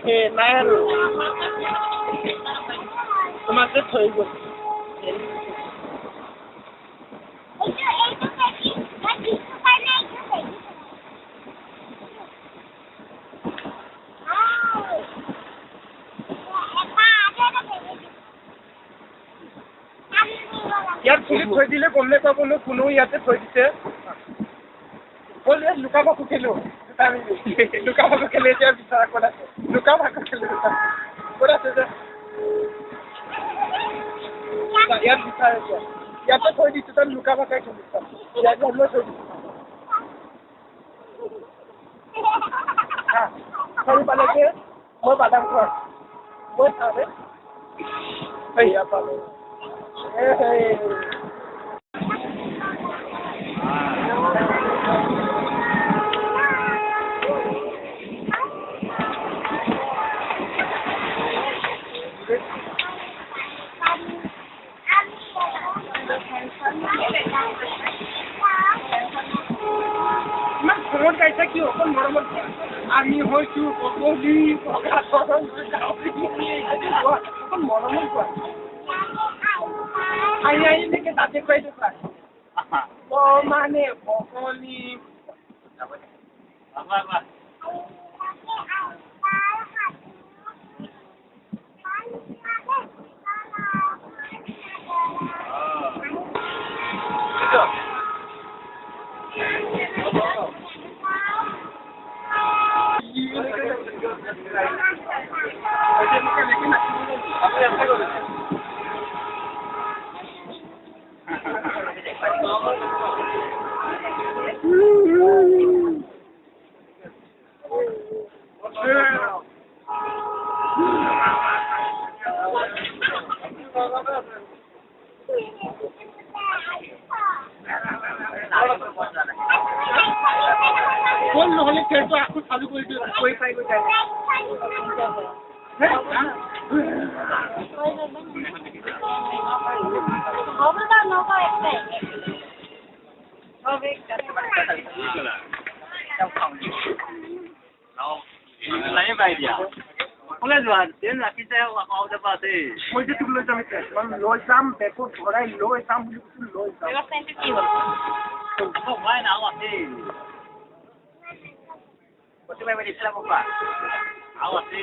নাই আৰু তোমাকে থৈ গ'ল ইয়াত পুলিচ থৈ দিলে গম নাপাব ন কোনো ইয়াতে থৈ দিছে বলে লুকাব খুজিলো লুকাব খেলে এতিয়া বিচাৰা কৰা লুকাব খেলে কৰা আছে যে ইয়াত বিচাৰে ইয়াতে থৈ দিছো তই লুকাব খেলিছ ইয়াত মই থৈ দিছো সৰু পালেকে মই বাদাম খোৱা মই চাওঁ সেয়া পালো ইমান ঘৰত গাইছা কি অকল মৰমত আমি হৈছো বগলী অকল মৰমত কোৱা আহি নেকি তাতে খুৱাই দিবা মানে বগলী কোন নহলে খেলটো আকৌ চালু কৰি দিও কৈ পাই গৈ যায় नहीं पाई दिया बोले जो दिन राखी से आउ दे पाते মই যে তুলে যাম লৈ যাম বেকো ভৰাই লৈ যাম বুলি লৈ যাম एवा सेंट की हो तो भाई ना आते कोते में दिखला बाबा आउ आते